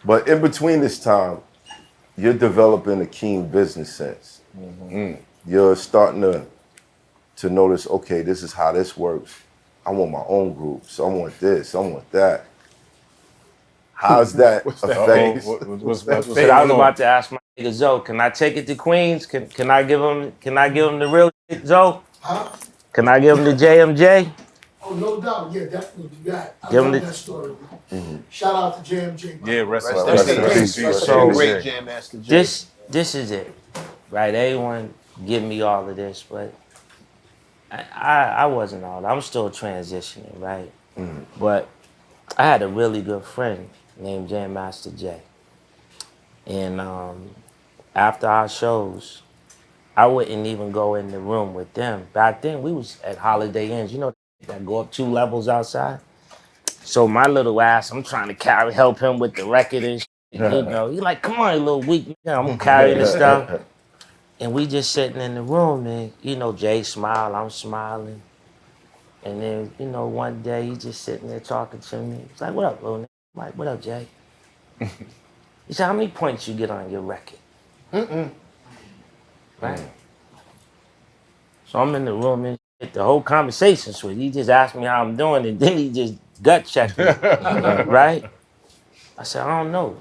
But in between this time, you're developing a keen business sense. You're starting to notice, okay, this is how this works. I want my own groups. I want this. I want that. How's that affect? So I was about to ask my nigga Zoe, can I take it to Queens? Can I give him the real shit, Zoe? Huh? Can I give him the JMJ? Oh, no doubt. Yeah, definitely do that. I Give him love the- that story. Shout out to JMJ. Yeah, rest in peace. peace. So Great Jam Master J. this is it, right? Everyone give me all of this, but I wasn't all that. I'm still transitioning, right? But I had a really good friend named Jam Master J. And after our shows, I wouldn't even go in the room with them. Back then, we was at Holiday Inns, you know, that go up 2 levels outside. So my little ass, I'm trying to help him with the record and shit, you know. He like, come on, you little weak nigga. I'm carrying the stuff. And we just sitting in the room and, you know, Jay smile, I'm smiling. And then, you know, one day he just sitting there talking to me. He's like, what up, little nigga? I'm like, what up, Jay? He said, how many points you get on your record? Right? So I'm in the room and shit, the whole conversation switched. He just asked me how I'm doing and then he just gut checked me, right? I said, I don't know.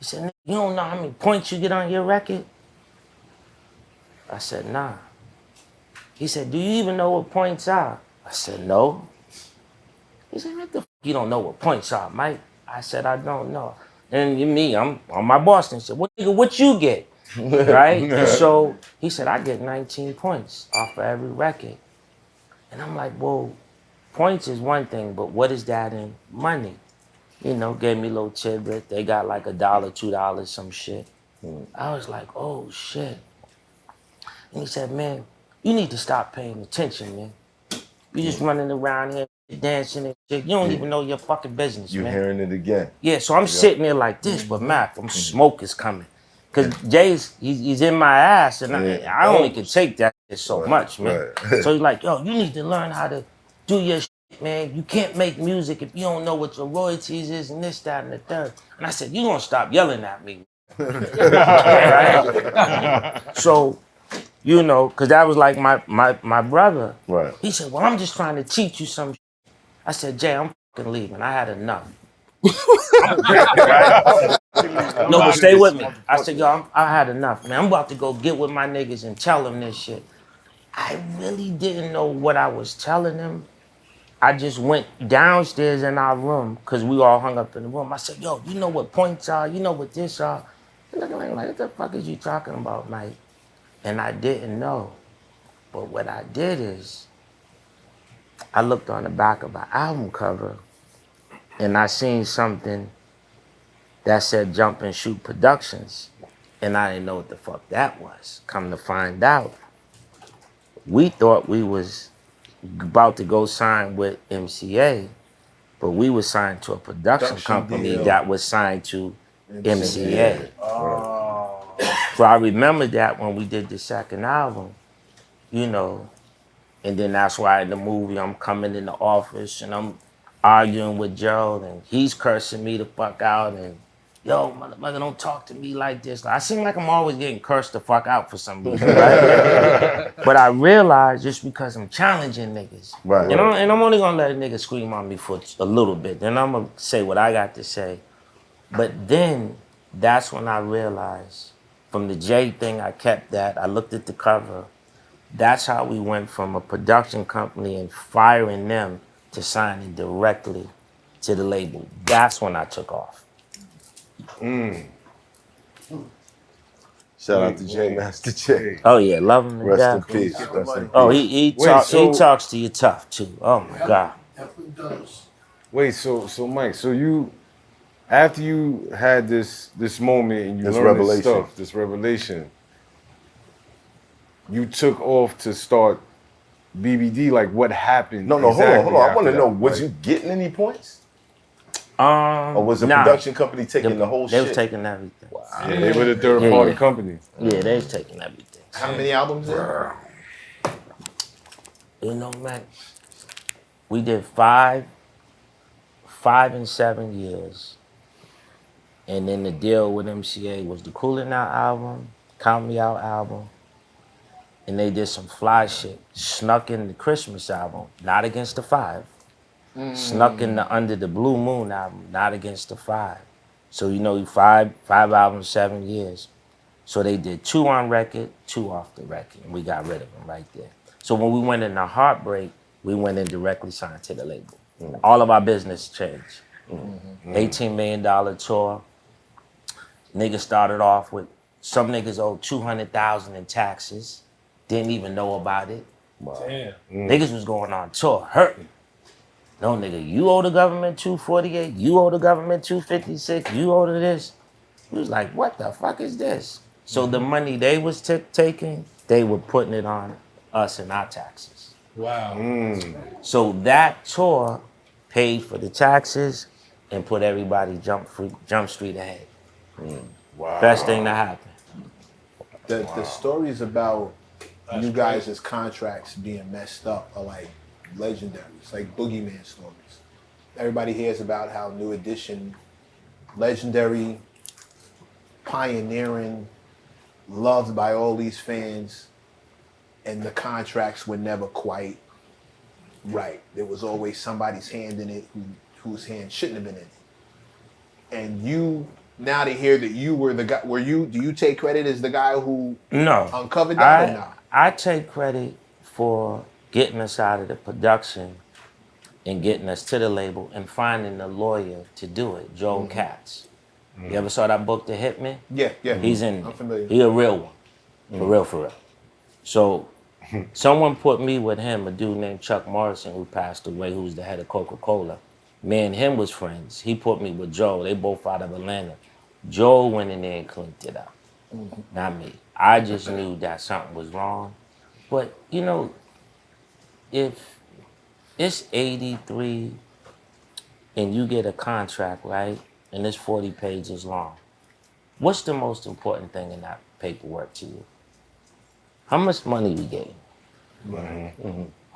He said, "Nigga, you don't know how many points you get on your record?" I said, nah. He said, do you even know what points are? I said, no. He said, what the f you don't know what points are, Mike? I said, I don't know. And me, I'm on my Boston. He said, well, nigga, what you get? Right? So he said, I get 19 points off of every record. And I'm like, well, points is one thing, but what is that in money? You know, gave me a little tidbit. They got like $1, $2, some shit. I was like, oh shit. And he said, man, you need to stop paying attention, man. You just running around here dancing and shit. You don't even know your fucking business, You're man. hearing it again. Yeah, so I'm sitting there like this, but Mac, smoke is coming. Cause Jay's, he's in my ass and I only can take that shit so much, man. So he's like, yo, you need to learn how to do your shit, man. You can't make music if you don't know what your royalties is and this, that, and the third. And I said, you gonna stop yelling at me. Right? So, you know, cause that was like my brother. Right. He said, well, I'm just trying to teach you some shit. I said, Jay, I'm fucking leaving. I had enough. No, but stay with me. I said, yo, I had enough, man. I'm about to go get with my niggas and tell them this shit. I really didn't know what I was telling them. I just went downstairs in our room, because we all hung up in the room. I said, yo, you know what points are? You know what this are? They're looking like, what the fuck is you talking about, Mike? And I didn't know. But what I did is, I looked on the back of an album cover and I seen something that said Jump and Shoot Productions. And I didn't know what the fuck that was. Come to find out, we thought we was about to go sign with MCA, but we were signed to a production company that was signed to MCA. So I remember that when we did the second album, you know, and then that's why in the movie I'm coming in the office and I'm arguing with Joe and he's cursing me the fuck out and, yo, motherfucker, don't talk to me like this. I seem like I'm always getting cursed the fuck out for some reason, right? But I realized just because I'm challenging niggas, Right. and I'm only gonna let a nigga scream on me for a little bit, then I'm gonna say what I got to say. But then that's when I realized from the J thing, I kept that. I looked at the cover. That's how we went from a production company and firing them to signing directly to the label. That's when I took off. Shout out to J Master J. Oh yeah, love him to Rest in death. peace. Rest in peace. Oh, he talks to you tough too. Oh my God. Definitely does. Wait, so Mike, so you, after you had this moment and you This learned revelation. this stuff, this revelation, you took off to start BBD. Like, what happened? No, exactly hold on. I after want to that? know, was Like, you getting any points? Or was the Nah. production company taking the whole They shit? was taking everything. yeah, they were the third party company. Yeah, they was taking everything. How many albums there? You know, man, we did 5 and 7 years. And then the deal with MCA was the Coolin' Out album, Count Me Out album, and they did some fly shit. Snuck in the Christmas album, Not Against the Five. Snuck in the Under the Blue Moon album, Not Against the Five. So you know, five albums, 7 years. So they did 2 on record, 2 off the record, and we got rid of them right there. So when we went into Heartbreak, we went in directly signed to the label. All of our business changed. $18 million tour. Niggas started off with, some niggas owed $200,000 in taxes, didn't even know about it. Damn. Niggas was going on tour, hurting. No, nigga, you owe the government 248, you owe the government 256, you owe to this. We was like, what the fuck is this? So the money they was taking, they were putting it on us and our taxes. Wow. So that tour paid for the taxes and put everybody jump street ahead. Wow. Best thing to happen. The stories about you guys' contracts being messed up are like legendary. It's like boogeyman stories. Everybody hears about how New Edition, legendary, pioneering, loved by all these fans, and the contracts were never quite right. There was always somebody's hand in it whose hand shouldn't have been in it. And you, now to hear that you were the guy, do you take credit as the guy who No. uncovered that or not? I take credit for getting us out of the production and getting us to the label and finding the lawyer to do it, Joel Katz. You ever saw that book, The Hitman? Yeah. He's in I'm familiar. He a real one. For real. So someone put me with him, a dude named Chuck Morrison who passed away, who was the head of Coca-Cola. Me and him was friends. He put me with Joe. They both out of Atlanta. Joe went in there and cleaned it up. Not me. I just knew that something was wrong. But, you know, if it's 83 and you get a contract, right, and it's 40 pages long, what's the most important thing in that paperwork to you? How much money we gave?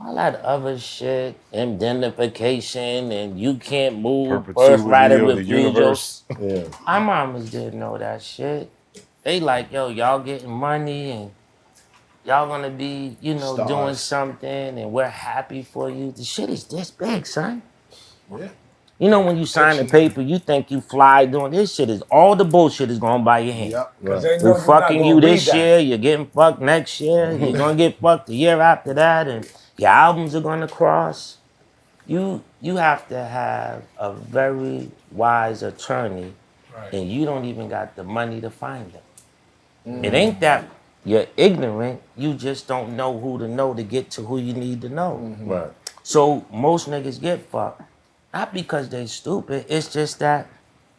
All that other shit, indemnification, and you can't move, first right of Perpetuity of the refusal. universe. Yeah. Our mamas didn't know that shit. They like, yo, y'all getting money and y'all gonna be, you know, Stars. doing something and we're happy for you. The shit is this big, son. Yeah. You know, when you sign the paper, you think you fly doing this shit. Is all the bullshit is going by your hand. Yep. Because they know We're you're not fucking gonna you this read that. year, you're getting fucked next year, you're gonna get fucked the year after that, and your albums are gonna cross. You have to have a very wise attorney, Right. and you don't even got the money to find them. It ain't that you're ignorant, you just don't know who to know to get to who you need to know. Right. So most niggas get fucked. Not because they stupid, it's just that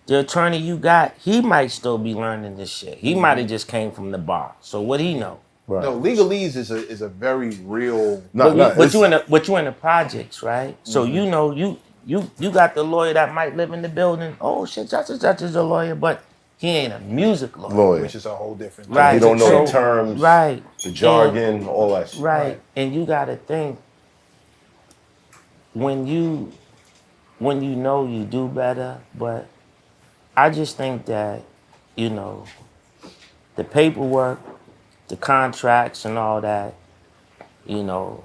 the attorney you got, he might still be learning this shit. He might have just came from the bar. So what he know? Right. No, legalese is a very real. No, But you in the projects, right? So you know you got the lawyer that might live in the building. Oh shit, such and such is a lawyer, but he ain't a music lawyer. Which is a whole different thing. Right. He don't know So- the terms, Right. the jargon, all that shit. Right. And you gotta think when you know you do better, but I just think that, you know, the paperwork, the contracts and all that, you know,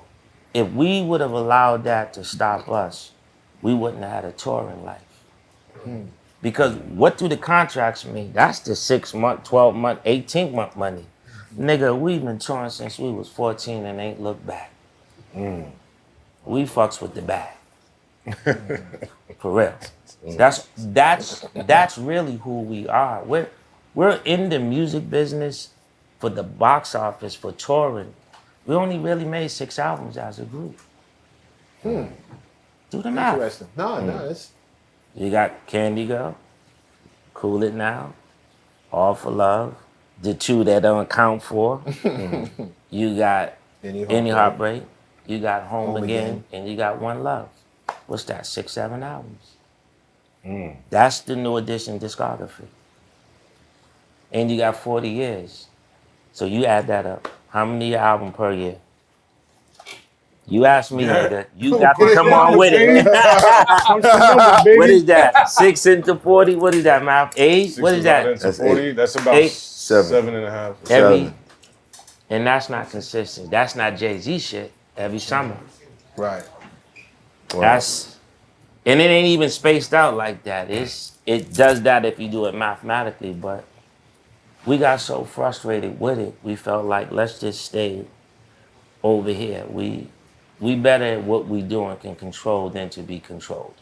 if we would have allowed that to stop us, we wouldn't have had a touring life. Because what do the contracts mean? That's the 6-month, 12-month, 18-month money. Nigga, we've been touring since we was 14 and ain't looked back. We fucks with the bag. For real. That's really who we are. We're in the music business for the box office, for touring. We only really made 6 albums as a group. Do the math. Interesting. No, it's You got Candy Girl, Cool It Now, All for Love, the 2 that don't count for. You got Any Heartbreak, you got Home Again, and you got One Love. What's that, 6, 7 albums? That's the New Edition discography. And you got 40 years. So you add that up. How many album per year? You asked me, nigga. You got to come on with it. Punch the number, baby. What is that? 6 into 40? What is that, man? 8? What is that? Into That's 40. 8. That's about Eight. 7.5. Every, and that's not consistent. That's not Jay-Z shit every summer. Right. That's, and it ain't even spaced out like that. It does that if you do it mathematically, but we got so frustrated with it. We felt like, let's just stay over here. We better at what we do and can control than to be controlled.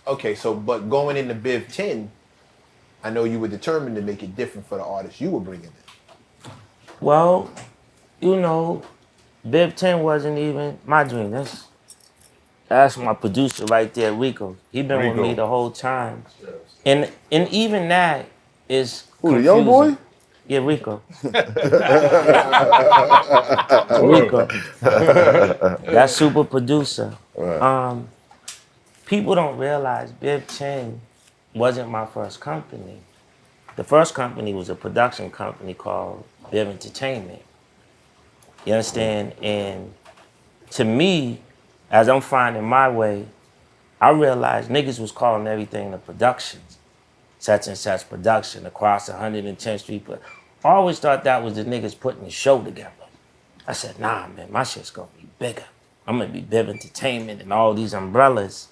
Okay, so but going into Biv 10, I know you were determined to make it different for the artists you were bringing in. Well, you know, Biv 10 wasn't even my dream. That's my producer right there, Rico. He been with me the whole time. And even that is Who, the confusing. young boy? Yeah, Rico. Rico. That super producer. Right. People don't realize Biv 10 wasn't my first company. The first company was a production company called Biv Entertainment. You understand? And to me, as I'm finding my way, I realized niggas was calling everything the productions. Such and such production across 110th Street. But I always thought that was the niggas putting the show together. I said, nah, man, my shit's gonna be bigger. I'm gonna be Biv Entertainment and all these umbrellas.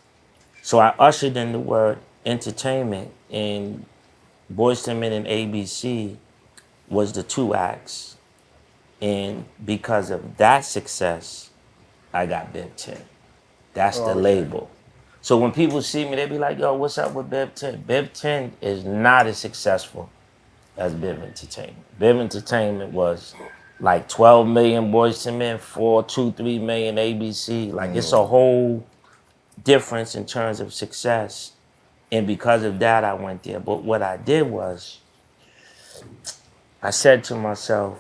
So I ushered in the word entertainment, and Boyz II Men and ABC was the 2 acts. And because of that success, I got Biv 10. That's the label. So when people see me, they be like, yo, what's up with Biv 10? Biv 10 is not as successful as Biv Entertainment. Biv Entertainment was like 12 million Boyz II Men, 3 million ABC. Like it's a whole difference in terms of success. And because of that, I went there. But what I did was, I said to myself,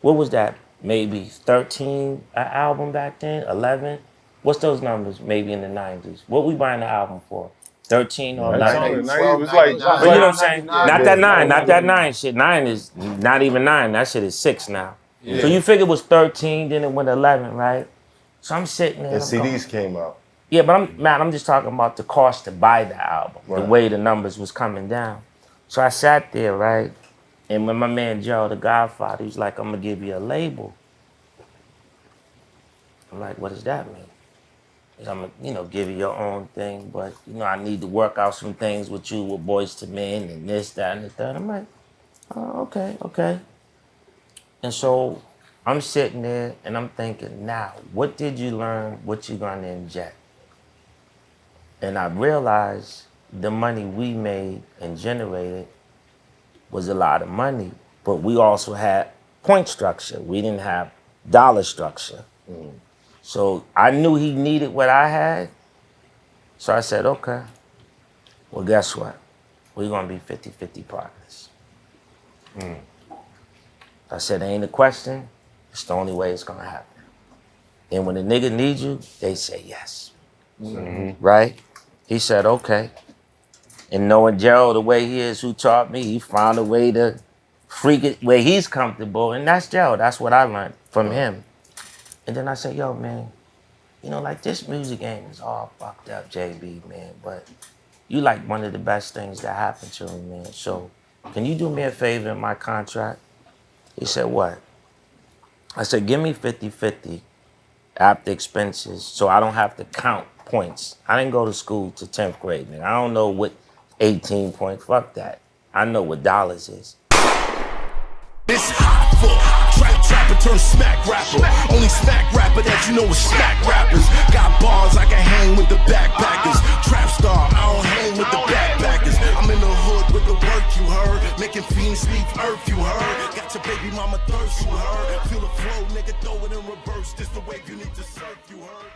what was that? Maybe 13 an album back then, 11? What's those numbers maybe in the 90s? What we buying the album for? 13 or 11? It was like, But you know what I'm saying? Not that 9, not that 9 shit. 9 is not even 9. That shit is 6 now. So you figure it was 13, then it went 11, right? So I'm sitting there. And CDs came out. Yeah, but I'm just talking about the cost to buy the album, the Right. way the numbers was coming down. So I sat there, right? And when my man Joe, the Godfather, he's like, I'm gonna give you a label. I'm like, what does that mean? He's, I'm gonna, give you your own thing, but I need to work out some things with you with Boyz II Men and this, that, and the third. I'm like, oh, okay. And so I'm sitting there and I'm thinking, now, what did you learn? What you gonna inject? And I realized the money we made and generated was a lot of money, but we also had point structure. We didn't have dollar structure. So I knew he needed what I had. So I said, okay, well, guess what? We're gonna be 50-50 partners. I said, ain't a question. It's the only way it's gonna happen. And when a nigga needs you, they say yes. Right? He said, okay. And knowing Gerald the way he is, who taught me, he found a way to freak it where he's comfortable. And that's Gerald. That's what I learned from him. And then I said, yo, man, like this music game is all fucked up, JB, man. But you like one of the best things that happened to me, man. So can you do me a favor in my contract? He said, what? I said, give me 50-50 after expenses so I don't have to count points. I didn't go to school to 10th grade, man. I don't know what 18 points, fuck that. I know what dollars is. It's hot for trapper turn smack rapper. Only smack rapper that you know is smack rappers. Got bars I can hang with the backpackers. Trap star, I don't hang with the backpackers. I'm in the hood with the work you heard. Making fiends leave earth you heard. Got your baby mama thirst you heard. Feel the flow, nigga, throw it in reverse. This the wave you need to surf you heard.